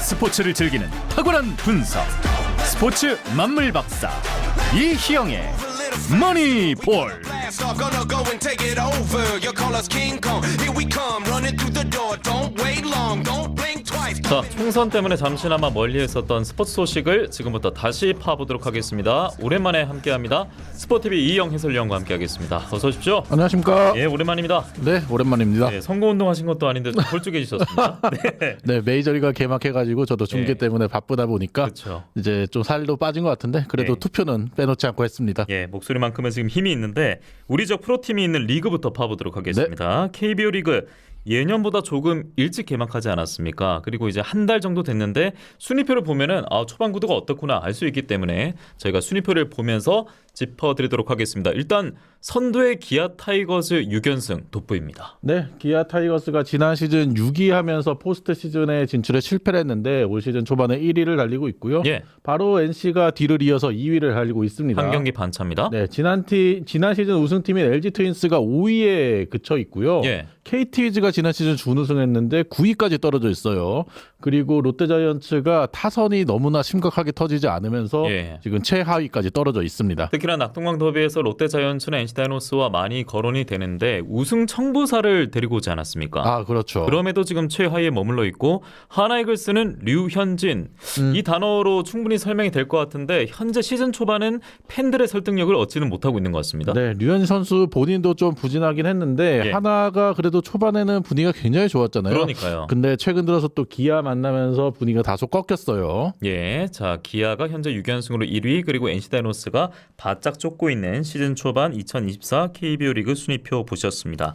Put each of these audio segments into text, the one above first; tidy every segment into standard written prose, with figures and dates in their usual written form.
스포츠를 즐기는 탁월한 분석, 스포츠 만물 박사 이희영의 머니볼. Gonna go and take it over. Your call us King Kong. Here we come, running through the door. Don't wait long, don't blink twice. 자, 총선 때문에 잠시나마 멀리 했었던 스포츠 소식을 지금부터 다시 파보도록 하겠습니다. 오랜만에 함께합니다. 스포티비 이희영 해설위원과 함께하겠습니다. 어서 오십시오. 안녕하십니까? 예, 오랜만입니다. 네, 오랜만입니다. 네, 선거운동 하신 것도 아닌데 홀쭉해지셨습니다. 네. 네, 메이저리가 개막해가지고 저도 중계 예. 때문에 바쁘다 보니까 그렇죠. 이제 좀 살도 빠진 것 같은데 그래도 예. 투표는 빼놓지 않고 했습니다. 예, 목소리만큼은 지금 힘이 있는데 우리 적 프로팀이 있는 리그부터 파보도록 하겠습니다. KBO 리그 예년보다 조금 일찍 개막하지 않았습니까? 그리고 이제 한 달 정도 됐는데 순위표를 보면은 초반 구도가 어떻구나 알 수 있기 때문에 저희가 순위표를 보면서 짚어드리도록 하겠습니다. 일단 선두의 기아 타이거즈 6연승 돋보입니다. 네, 기아 타이거스가 지난 시즌 6위 하면서 포스트 시즌에 진출에 실패를 했는데 올 시즌 초반에 1위를 달리고 있고요. 예. 바로 NC가 뒤를 이어서 2위를 달리고 있습니다. 한 경기 반차입니다. 네, 지난 시즌 우승팀인 LG 트윈스가 5위에 그쳐 있고요. 예. KT위즈가 지난 시즌 준우승했는데 9위까지 떨어져 있어요. 그리고 롯데자이언츠가 타선이 너무나 심각하게 터지지 않으면서 예. 지금 최하위까지 떨어져 있습니다. 특히나 낙동강 더비에서 롯데자이언츠나 NC다이노스와 많이 거론이 되는데 우승 청부사를 데리고 오지 않았습니까? 아, 그렇죠. 그럼에도 지금 최하위에 머물러 있고 하나이글스는 류현진 이 단어로 충분히 설명이 될 것 같은데 현재 시즌 초반은 팬들의 설득력을 얻지는 못하고 있는 것 같습니다. 네, 류현진 선수 본인도 좀 부진하긴 했는데 예. 하나가 그래도 초반에는 분위기가 굉장히 좋았잖아요. 그러니까요. 근데 최근 들어서 또 기아 만나면서 분위기가 다소 꺾였어요. 예, 자 기아가 현재 6연승으로 1위 그리고 NC다이노스가 바짝 쫓고 있는 시즌 초반 2024 KBO 리그 순위표 보셨습니다.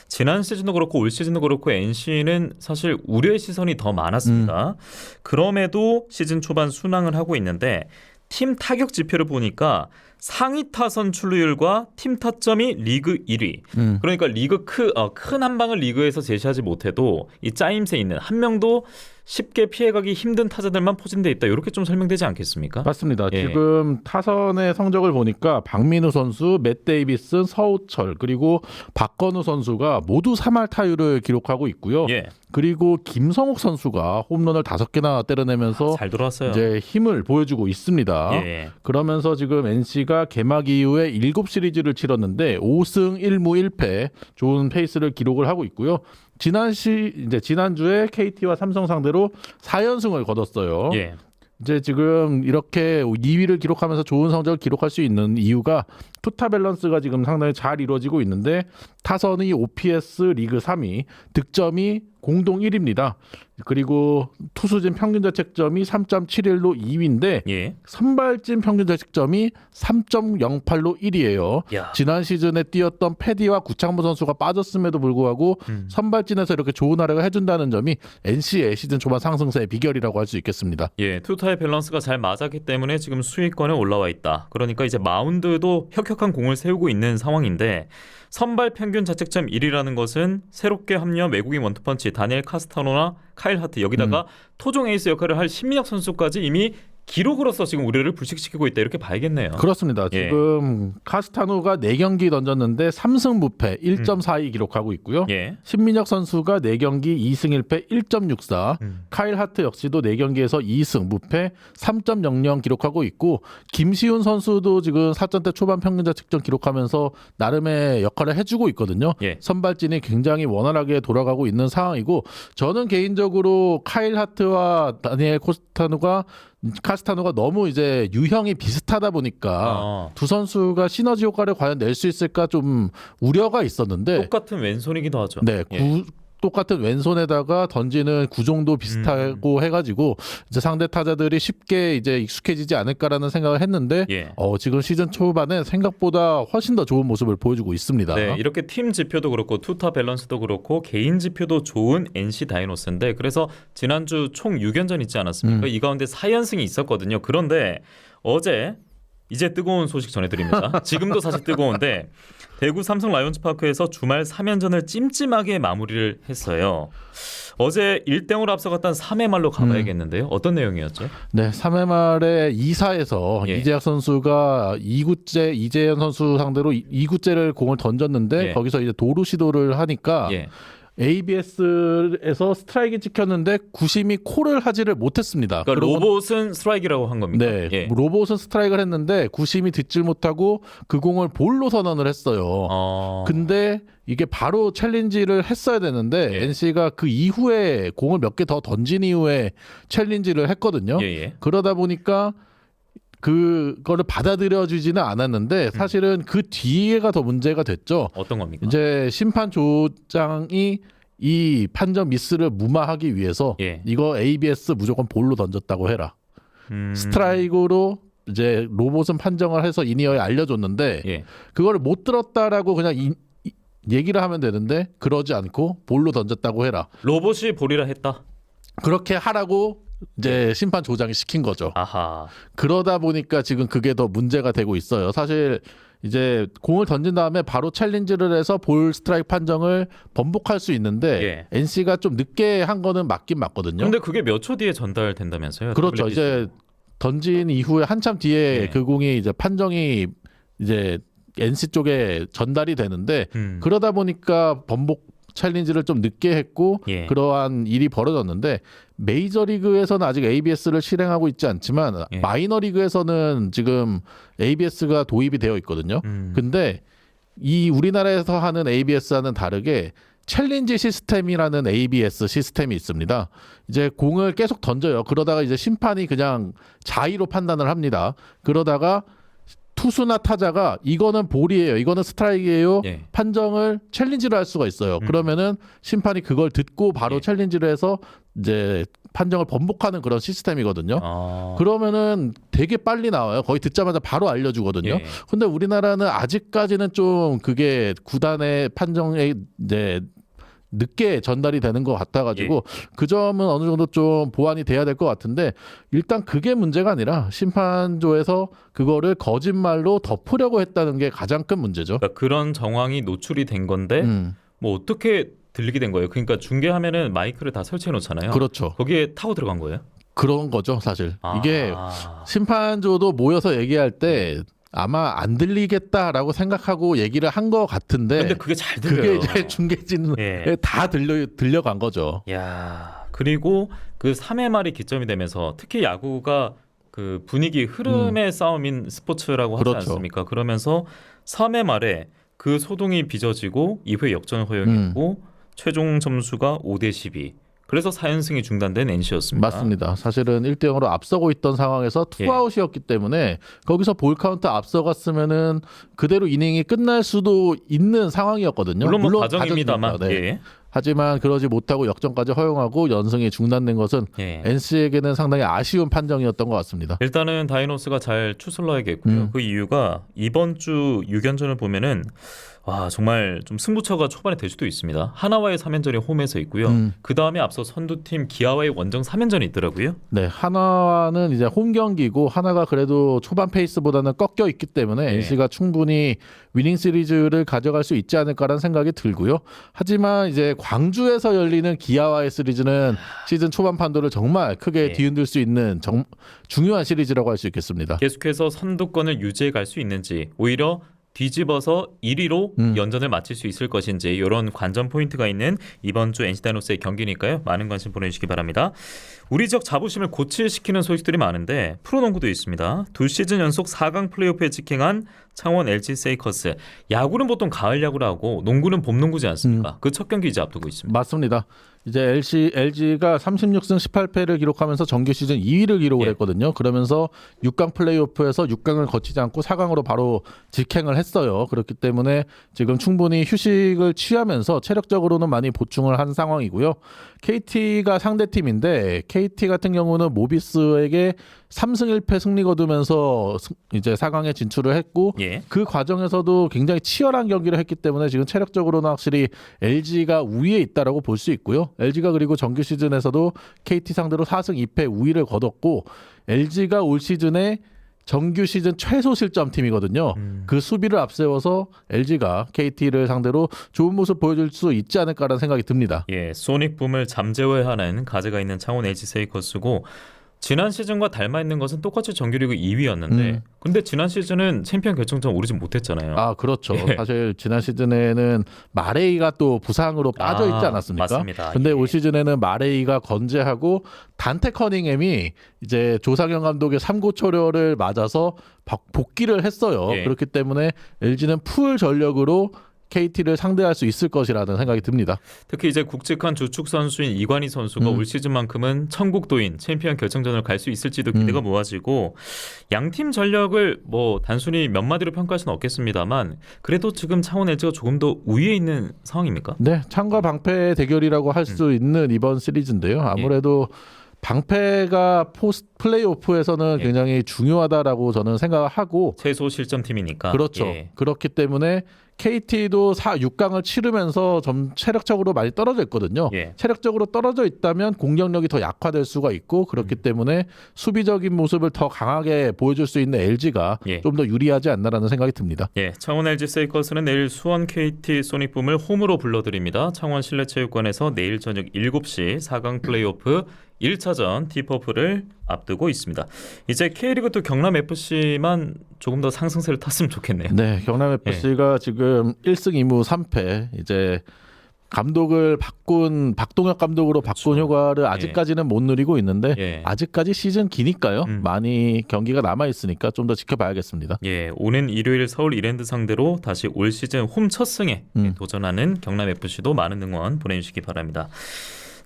지난 시즌도 그렇고 올 시즌도 그렇고 NC는 사실 우려의 시선이 더 많았습니다. 그럼에도 시즌 초반 순항을 하고 있는데 팀 타격 지표를 보니까 상위 타선 출루율과 팀 타점이 리그 1위. 그러니까 리그 큰 한 방을 리그에서 제시하지 못해도 이 짜임새 있는 한 명도 쉽게 피해가기 힘든 타자들만 포진돼 있다. 이렇게 좀 설명되지 않겠습니까? 맞습니다. 예. 지금 타선의 성적을 보니까 박민우 선수, 맷 데이비슨, 서우철 그리고 박건우 선수가 모두 3할 타율을 기록하고 있고요. 예. 그리고 김성욱 선수가 홈런을 5개나 때려내면서 잘 돌아왔어요. 이제 힘을 보여주고 있습니다. 예. 그러면서 지금 NC가 개막 이후에 7시리즈를 치렀는데 5승 1무 1패 좋은 페이스를 기록을 하고 있고요. 지난주에 KT와 삼성 상대로 4연승을 거뒀어요. 예. 이제 지금 이렇게 2위를 기록하면서 좋은 성적을 기록할 수 있는 이유가 투타 밸런스가 지금 상당히 잘 이루어지고 있는데 타선이 OPS 리그 3위, 득점이 공동 1위입니다. 그리고 투수진 평균 자책점이 3.71로 2위인데 예. 선발진 평균 자책점이 3.08로 1위예요. 야. 지난 시즌에 뛰었던 패디와 구창모 선수가 빠졌음에도 불구하고 선발진에서 이렇게 좋은 활약을 해준다는 점이 NC의 시즌 초반 상승세의 비결이라고 할 수 있겠습니다. 예, 투타의 밸런스가 잘 맞았기 때문에 지금 수위권에 올라와 있다. 그러니까 이제 마운드도 혁혁한 공을 세우고 있는 상황인데 선발 평균 자책점 1위라는 것은 새롭게 합류한 외국인 원투펀치 다니엘 카스타노나 카일 하트 여기다가 토종 에이스 역할을 할 신민혁 선수까지 이미 기록으로서 지금 우려를 불식시키고 있다 이렇게 봐야겠네요. 그렇습니다. 예. 지금 카스타노가 4경기 던졌는데 3승 무패 1.42 기록하고 있고요. 예. 신민혁 선수가 4경기 2승 1패 1.64 카일 하트 역시도 4경기에서 2승 무패 3.00 기록하고 있고 김시훈 선수도 지금 4점대 초반 평균 자책점 기록하면서 나름의 역할을 해주고 있거든요. 예. 선발진이 굉장히 원활하게 돌아가고 있는 상황이고 저는 개인적으로 카일 하트와 다니엘 카스타노가 너무 이제 유형이 비슷하다 보니까 두 선수가 시너지 효과를 과연 낼 수 있을까 좀 우려가 있었는데 똑같은 왼손이기도 하죠. 네, 예. 똑같은 왼손에다가 던지는 구종도 비슷하고 해가지고 이제 상대 타자들이 쉽게 이제 익숙해지지 않을까라는 생각을 했는데 예. 지금 시즌 초반에 생각보다 훨씬 더 좋은 모습을 보여주고 있습니다. 네, 이렇게 팀 지표도 그렇고 투타 밸런스도 그렇고 개인 지표도 좋은 NC 다이노스인데 그래서 지난주 총 6연전 있지 않았습니까? 이 가운데 4연승이 있었거든요. 그런데 어제 이제 뜨거운 소식 전해드립니다. 지금도 사실 뜨거운데 대구 삼성 라이온즈 파크에서 주말 3연전을 찜찜하게 마무리를 했어요. 어제 1대0으로 앞서갔던 3회 말로 가봐야겠는데요. 어떤 내용이었죠? 네, 3회 말에 2사에서 예. 이재학 선수가 2구째 이재현 선수 상대로 2구째를 공을 던졌는데 예. 거기서 이제 도루 시도를 하니까 예. ABS에서 스트라이크 찍혔는데 구심이 콜을 하지를 못했습니다. 그러니까 그러고- 로봇은 스트라이크라고 한 겁니까? 네, 예. 로봇은 스트라이크를 했는데 구심이 듣질 못하고 그 공을 볼로 선언을 했어요. 근데 이게 바로 챌린지를 했어야 되는데 예. NC가 그 이후에 공을 몇 개 더 던진 이후에 챌린지를 했거든요. 예, 예. 그러다 보니까 그거를 받아들여주지는 않았는데 사실은 그 뒤에가 더 문제가 됐죠. 어떤 겁니까? 이제 심판 조장이 이 판정 미스를 무마하기 위해서 예. 이거 ABS 무조건 볼로 던졌다고 해라. 음. 스트라이크로 이제 로봇은 판정을 해서 이니어에 알려줬는데 예. 그걸 못 들었다라고 그냥 얘기를 하면 되는데 그러지 않고 볼로 던졌다고 해라. 로봇이 볼이라 했다. 그렇게 하라고 이제 심판 조장이 시킨 거죠. 아하. 그러다 보니까 지금 그게 더 문제가 되고 있어요. 사실 이제 공을 던진 다음에 바로 챌린지를 해서 볼 스트라이크 판정을 번복할 수 있는데 예. NC가 좀 늦게 한 거는 맞긴 맞거든요. 근데 그게 몇 초 뒤에 전달된다면서요? 그렇죠. 태블릿 이제 던진 이후에 한참 뒤에 예. 그 공이 이제 판정이 이제 NC 쪽에 전달이 되는데 그러다 보니까 번복 챌린지를 좀 늦게 했고 예. 그러한 일이 벌어졌는데 메이저리그에서는 아직 ABS를 실행하고 있지 않지만 예. 마이너리그에서는 지금 ABS가 도입이 되어 있거든요. 근데 이 우리나라에서 하는 ABS와는 다르게 챌린지 시스템이라는 ABS 시스템이 있습니다. 이제 공을 계속 던져요. 그러다가 이제 심판이 그냥 자의로 판단을 합니다. 그러다가 투수나 타자가 이거는 볼이에요, 이거는 스트라이크예요 예. 판정을 챌린지를 할 수가 있어요. 그러면은 심판이 그걸 듣고 바로 예. 챌린지를 해서 이제 판정을 번복하는 그런 시스템이거든요. 아. 그러면은 되게 빨리 나와요. 거의 듣자마자 바로 알려주거든요. 예. 근데 우리나라는 아직까지는 좀 그게 구단의 판정에 이제 늦게 전달이 되는 것 같아가지고 그 점은 어느 정도 좀 보완이 돼야 될 것 같은데 일단 그게 문제가 아니라 심판조에서 그거를 거짓말로 덮으려고 했다는 게 가장 큰 문제죠. 그러니까 그런 정황이 노출이 된 건데 뭐 어떻게 들리게 된 거예요? 그러니까 중계하면은 마이크를 다 설치해 놓잖아요. 그렇죠. 거기에 타고 들어간 거예요? 그런 거죠, 사실. 이게 아. 심판조도 모여서 얘기할 때 아마 안 들리겠다라고 생각하고 얘기를 한 것 같은데 근데 그게 잘 그게 들려요. 이제 중계진에 예. 다 들려간 거죠. 야, 그리고 그 3회 말이 기점이 되면서 특히 야구가 그 분위기 흐름의 싸움인 스포츠라고 하지 그렇죠. 않습니까? 그러면서 3회 말에 그 소동이 빚어지고 2회 역전을 허용했고 최종 점수가 5대 12. 그래서 4연승이 중단된 NC였습니다. 맞습니다. 사실은 1대0으로 앞서고 있던 상황에서 투아웃이었기 때문에 거기서 볼 카운트 앞서갔으면은 그대로 이닝이 끝날 수도 있는 상황이었거든요. 물론 뭐 과정입니다만. 과정입니다. 네. 예. 하지만 그러지 못하고 역전까지 허용하고 연승이 중단된 것은 예. NC에게는 상당히 아쉬운 판정이었던 것 같습니다. 일단은 다이노스가 잘 추슬러야겠고요. 그 이유가 이번 주 6연전을 보면은 와 정말 좀 승부처가 초반에 될 수도 있습니다. 하나와의 3연전이 홈에서 있고요. 그 다음에 앞서 선두팀 기아와의 원정 3연전이 있더라고요. 네, 하나는 이제 홈 경기고 하나가 그래도 초반 페이스보다는 꺾여 있기 때문에 NC가 충분히 위닝 시리즈를 가져갈 수 있지 않을까라는 생각이 들고요. 하지만 이제 광주에서 열리는 기아와의 시리즈는 시즌 초반 판도를 정말 크게 뒤흔들 수 있는 중요한 시리즈라고 할 수 있겠습니다. 계속해서 선두권을 유지해 갈 수 있는지 오히려 뒤집어서 1위로 연전을 마칠 수 있을 것인지 이런 관전 포인트가 있는 이번 주 NC 다이노스의 경기니까요. 많은 관심 보내주시기 바랍니다. 우리 지역 자부심을 고취시키는 소식들이 많은데 프로농구도 있습니다. 2시즌 연속 4강 플레이오프에 직행한 창원 LG 세이커스. 야구는 보통 가을 야구를 하고 농구는 봄 농구지 않습니까? 그 첫 경기 이제 앞두고 있습니다. 맞습니다. 이제 LG가 36승 18패를 기록하면서 정규 시즌 2위를 기록을 했거든요. 그러면서 6강 플레이오프에서 6강을 거치지 않고 4강으로 바로 직행을 했어요. 그렇기 때문에 지금 충분히 휴식을 취하면서 체력적으로는 많이 보충을 한 상황이고요. KT가 상대팀인데 KT 같은 경우는 모비스에게 3승 1패 승리 거두면서 이제 4강에 진출을 했고 그 과정에서도 굉장히 치열한 경기를 했기 때문에 지금 체력적으로는 확실히 LG가 우위에 있다라고 볼 수 있고요. LG가 그리고 정규 시즌에서도 KT 상대로 4승 2패 우위를 거뒀고 LG가 올 시즌에 정규 시즌 최소 실점 팀이거든요. 그 수비를 앞세워서 LG가 KT를 상대로 좋은 모습 보여줄 수 있지 않을까라는 생각이 듭니다. 예, 소닉붐을 잠재워야 하는 가제가 있는 창원 LG 세이커스고 지난 시즌과 닮아 있는 것은 똑같이 정규리그 2위였는데 근데 지난 시즌은 챔피언 결정전 오르지 못했잖아요. 아 그렇죠. 예. 사실 지난 시즌에는 마레이가 또 부상으로 빠져 있지 않았습니까? 맞습니다. 근데 예. 올 시즌에는 마레이가 건재하고 단테 커닝햄이 이제 조상현 감독의 삼고초려를 맞아서 복귀를 했어요. 예. 그렇기 때문에 LG는 풀 전력으로 KT를 상대할 수 있을 것이라는 생각이 듭니다. 특히 이제 굵직한 주축 선수인 이관희 선수가 올 시즌만큼은 천국도인 챔피언 결정전을 갈 수 있을지도 기대가 모아지고 양팀 전력을 뭐 단순히 몇 마디로 평가할 수는 없겠습니다만 그래도 지금 창원 LG가 조금 더 우위에 있는 상황입니까? 네, 창과 방패 대결이라고 할 수 있는 이번 시리즈인데요. 아무래도 방패가 플레이오프에서는 예. 굉장히 중요하다라고 저는 생각을 하고 최소 실점 팀이니까. 그렇죠. 예. 그렇기 때문에 KT도 6강을 치르면서 좀 체력적으로 많이 떨어져 있거든요. 예. 체력적으로 떨어져 있다면 공격력이 더 약화될 수가 있고 그렇기 때문에 수비적인 모습을 더 강하게 보여줄 수 있는 LG가 예. 좀 더 유리하지 않나라는 생각이 듭니다. 예, 창원 LG 세이커스는 내일 수원 KT 소닉붐을 홈으로 불러드립니다. 창원 실내체육관에서 내일 저녁 7시 4강 플레이오프 1차전 티퍼프를 앞두고 있습니다. 이제 K리그2 경남FC만 조금 더 상승세를 탔으면 좋겠네요. 네, 경남 FC가 지금 1승 2무 3패 이제 감독을 바꾼 박동혁 감독으로 바꾼 그렇죠. 효과를 아직까지는 못 누리고 있는데 예. 아직까지 시즌 기니까요. 많이 경기가 남아 있으니까 좀 더 지켜봐야겠습니다. 예, 오는 일요일 서울 이랜드 상대로 다시 올 시즌 홈 첫 승에 도전하는 경남FC도 많은 응원 보내주시기 바랍니다.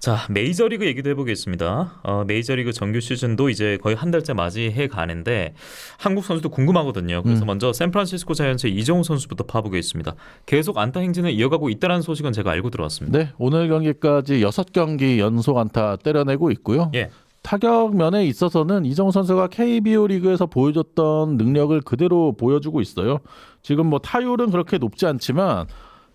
자, 메이저리그 얘기도 해보겠습니다. 메이저리그 정규 시즌도 이제 거의 한 달째 맞이해 가는데 한국 선수도 궁금하거든요. 그래서 먼저 샌프란시스코 자이언츠의 이정우 선수부터 파보겠습니다. 계속 안타 행진을 이어가고 있다는 소식은 제가 알고 들어왔습니다. 네, 오늘 경기까지 6경기 연속 안타 때려내고 있고요. 예, 타격 면에 있어서는 이정우 선수가 KBO 리그에서 보여줬던 능력을 그대로 보여주고 있어요. 지금 뭐 타율은 그렇게 높지 않지만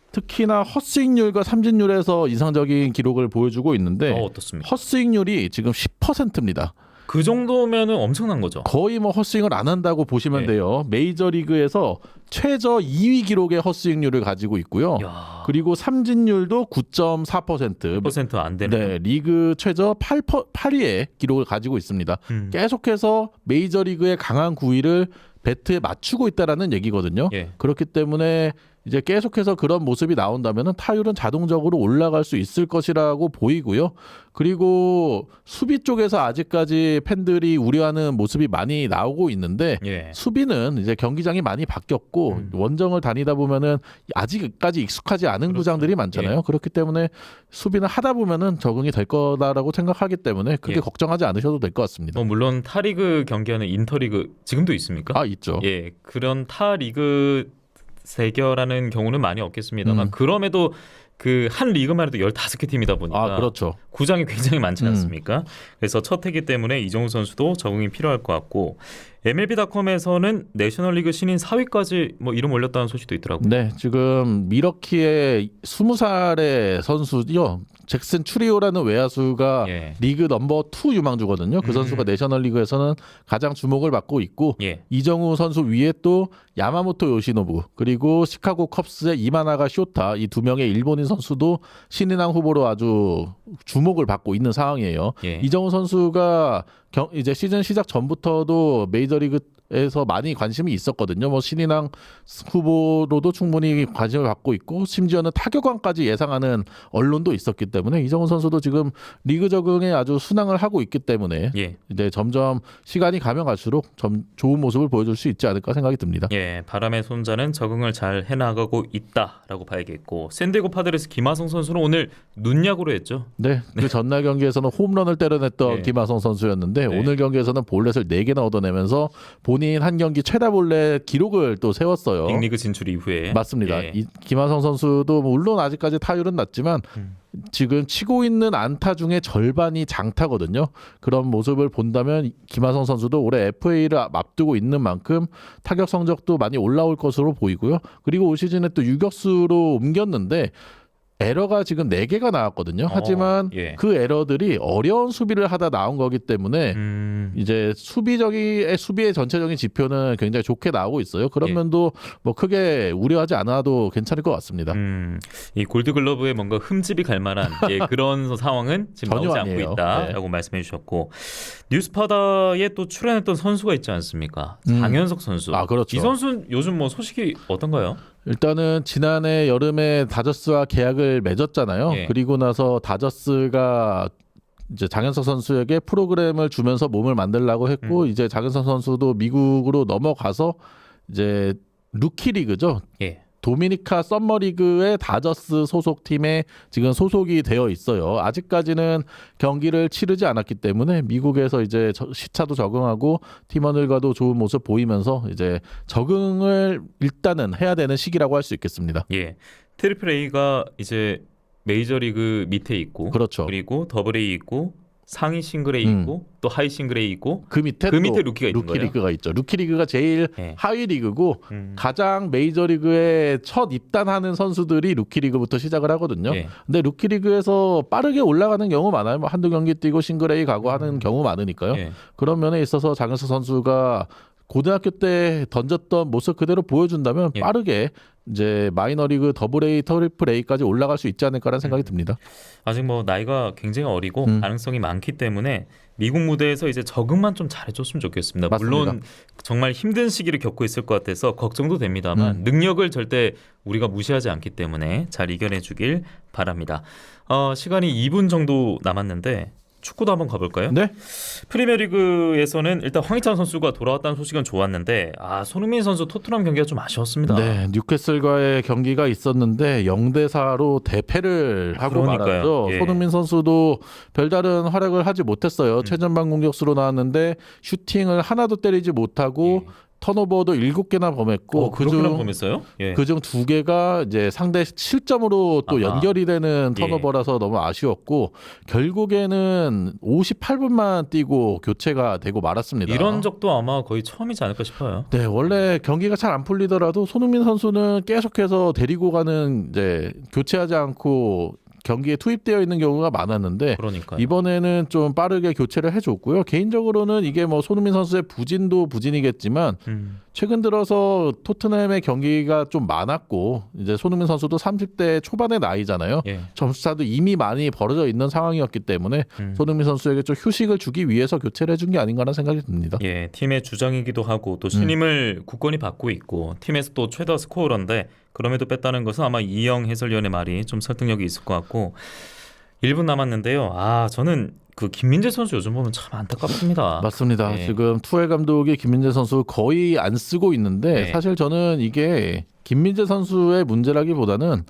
특히나 헛스윙률과 삼진률에서 이상적인 기록을 보여주고 있는데 어떻습니까? 헛스윙률이 지금 10%입니다. 그 정도면은 엄청난 거죠. 거의 뭐 헛스윙을 안 한다고 보시면 네. 돼요. 메이저리그에서 최저 2위 기록의 헛스윙률을 가지고 있고요. 야, 그리고 삼진율도 9.4%. 1%안 되는. 네, 리그 최저 8위의 기록을 가지고 있습니다. 계속해서 메이저리그의 강한 9위를 배트에 맞추고 있다라는 얘기거든요. 예. 그렇기 때문에 이제 계속해서 그런 모습이 나온다면 타율은 자동적으로 올라갈 수 있을 것이라고 보이고요. 그리고 수비 쪽에서 아직까지 팬들이 우려하는 모습이 많이 나오고 있는데 예. 수비는 이제 경기장이 많이 바뀌었고 원정을 다니다 보면은 아직까지 익숙하지 않은 그렇죠. 구장들이 많잖아요. 예. 그렇기 때문에 수비는 하다 보면은 적응이 될 거다라고 생각하기 때문에 그렇게 예. 걱정하지 않으셔도 될 것 같습니다. 물론 타리그 경기하는 인터리그 지금도 있습니까? 아, 있죠. 예, 그런 타 리그 대결하는 경우는 많이 없겠습니다만 그럼에도 그 한 리그만 해도 15개 팀이다 보니까 아, 그렇죠. 구장이 굉장히 많지 않습니까? 그래서 첫 해기 때문에 이정우 선수도 적응이 필요할 것 같고 MLB.com에서는 내셔널리그 신인 4위까지 뭐 이름 올렸다는 소식도 있더라고요. 네, 지금 미러키의 20살의 선수요. 잭슨 추리오라는 외야수가 예. 리그 넘버 2 유망주거든요. 그 선수가 내셔널리그에서는 가장 주목을 받고 있고 예. 이정우 선수 위에 또 야마모토 요시노부 그리고 시카고 컵스의 이마나가 쇼타 이 두 명의 일본인 선수도 신인왕 후보로 아주 주목을 받고 있는 상황이에요. 예. 이정우 선수가 이제 시즌 시작 전부터도 메이저리그에서 많이 관심이 있었거든요. 뭐 신인왕 후보로도 충분히 관심을 받고 있고 심지어는 타격왕까지 예상하는 언론도 있었기 때문에 이정우 선수도 지금 리그 적응에 아주 순항을 하고 있기 때문에 예. 이제 점점 시간이 가면 갈수록 좀 좋은 모습을 보여줄 수 있지 않을까 생각이 듭니다. 예, 바람의 손자는 적응을 잘 해나가고 있다라고 봐야겠고 샌디에고 파드레스 김하성 선수는 오늘 눈야구로 했죠. 네, 그 전날 경기에서는 홈런을 때려냈던 네. 김하성 선수였는데 네. 오늘 경기에서는 볼넷을 4개나 얻어내면서 본인 한 경기 최다 볼넷 기록을 또 세웠어요. 빅리그 진출 이후에 맞습니다. 예. 이 김하성 선수도 물론 아직까지 타율은 낮지만 지금 치고 있는 안타 중에 절반이 장타거든요. 그런 모습을 본다면 김하성 선수도 올해 FA를 앞두고 있는 만큼 타격 성적도 많이 올라올 것으로 보이고요. 그리고 올 시즌에 또 유격수로 옮겼는데 에러가 지금 4개가 나왔거든요. 하지만 예. 그 에러들이 어려운 수비를 하다 나온 거기 때문에 이제 수비의 전체적인 지표는 굉장히 좋게 나오고 있어요. 그런 예. 면도 뭐 크게 우려하지 않아도 괜찮을 것 같습니다. 이 골드글러브에 뭔가 흠집이 갈 만한 그런 상황은 지금 전혀 나오지 아니에요. 않고 있다라고 말씀해 주셨고 뉴스파다에 또 출연했던 선수가 있지 않습니까? 장현석 선수. 아, 그렇죠. 이 선수는 요즘 뭐 소식이 어떤가요? 일단은 지난해 여름에 다저스와 계약을 맺었잖아요. 예. 그리고 나서 다저스가 이제 장현석 선수에게 프로그램을 주면서 몸을 만들라고 했고 이제 장현석 선수도 미국으로 넘어가서 이제 루키 리그죠. 예. 도미니카 썸머리그의 다저스 소속팀에 지금 소속이 되어 있어요. 아직까지는 경기를 치르지 않았기 때문에 미국에서 이제 시차도 적응하고 팀원들과도 좋은 모습 보이면서 이제 적응을 일단은 해야 되는 시기라고 할 수 있겠습니다. 예. 트리플 A가 이제 메이저리그 밑에 있고 그렇죠. 그리고 더블 A 있고 상위 싱글 A 있고 또 하이 싱글 A 있고 그 밑에 그 밑에 또 루키가 있는 거예요? 리그가 있죠. 루키 리그가 제일 예. 하위 리그고 가장 메이저 리그에 첫 입단하는 선수들이 루키 리그부터 시작을 하거든요. 예. 근데 루키 리그에서 빠르게 올라가는 경우 많아요. 뭐 한두 경기 뛰고 싱글 A 가고 하는 경우 많으니까요. 예. 그런 면에 있어서 장현석 선수가 고등학교 때 던졌던 모습 그대로 보여준다면 예. 빠르게 이제 마이너리그 더블 A, 트리플 A까지 올라갈 수 있지 않을까라는 생각이 듭니다. 아직 뭐 나이가 굉장히 어리고 가능성이 많기 때문에 미국 무대에서 이제 적응만 좀 잘해줬으면 좋겠습니다. 맞습니다. 물론 정말 힘든 시기를 겪고 있을 것 같아서 걱정도 됩니다만 능력을 절대 우리가 무시하지 않기 때문에 잘 이겨내주길 바랍니다. 시간이 2분 정도 남았는데 축구도 한번 가볼까요? 네. 프리미어리그에서는 일단 황희찬 선수가 돌아왔다는 소식은 좋았는데 손흥민 선수 토트넘 경기가 좀 아쉬웠습니다. 네, 뉴캐슬과의 경기가 있었는데 0대4로 대패를 하고 그러니까요. 말았죠. 예. 손흥민 선수도 별다른 활약을 하지 못했어요. 최전방 공격수로 나왔는데 슈팅을 하나도 때리지 못하고 턴오버도 7개나 범했고 그렇게나 범했어요? 예. 그중 2개가 이제 상대 실점으로 또 아하. 연결이 되는 예. 턴오버라서 너무 아쉬웠고 결국에는 58분만 뛰고 교체가 되고 말았습니다. 이런 적도 아마 거의 처음이지 않을까 싶어요. 네, 원래 경기가 잘 안 풀리더라도 손흥민 선수는 계속해서 데리고 가는 이제 교체하지 않고 경기에 투입되어 있는 경우가 많았는데 그러니까요. 이번에는 좀 빠르게 교체를 해줬고요. 개인적으로는 이게 뭐 손흥민 선수의 부진도 부진이겠지만 최근 들어서 토트넘의 경기가 좀 많았고 이제 손흥민 선수도 30대 초반의 나이잖아요. 예. 점수차도 이미 많이 벌어져 있는 상황이었기 때문에 손흥민 선수에게 좀 휴식을 주기 위해서 교체를 해준 게 아닌가라는 생각이 듭니다. 예, 팀의 주장이기도 하고 또 신임을 굳건히 받고 있고 팀에서 또 최다 스코어러인데 그럼에도 뺐다는 것은 아마 이영 해설위원의 말이 좀 설득력이 있을 것 같고 1분 남았는데요. 저는 그 김민재 선수 요즘 보면 참 안타깝습니다. 맞습니다. 네. 지금 투엘 감독이 김민재 선수 거의 안 쓰고 있는데 네. 사실 저는 이게 김민재 선수의 문제라기보다는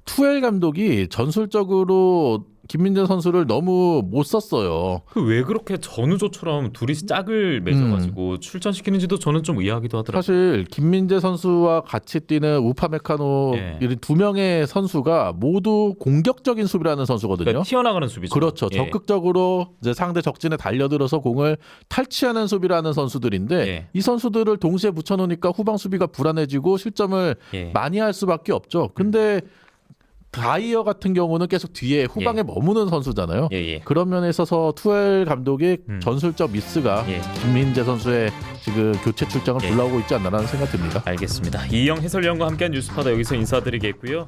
투엘 감독이 전술적으로 김민재 선수를 너무 못 썼어요. 왜 그렇게 전우조처럼 둘이 짝을 맺어가지고 출전시키는지도 저는 좀 의아하기도 하더라고요. 사실 김민재 선수와 같이 뛰는 우파메카노 예. 이런 두 명의 선수가 모두 공격적인 수비를 하는 선수거든요. 그러니까 튀어나가는 수비죠. 그렇죠. 예. 적극적으로 이제 상대 적진에 달려들어서 공을 탈취하는 수비를 하는 선수들인데 예. 이 선수들을 동시에 붙여놓으니까 후방 수비가 불안해지고 실점을 예. 많이 할 수밖에 없죠. 근데 다이어 같은 경우는 계속 뒤에 후방에 예. 머무는 선수잖아요. 예. 그런 면에 있어서 투엘 감독의 전술적 미스가 예. 김민재 선수의 지금 교체 출장을 예. 불러오고 있지 않나라는 생각이 듭니다. 알겠습니다. 이영 해설위원과 함께한 뉴스파다 여기서 인사드리겠고요.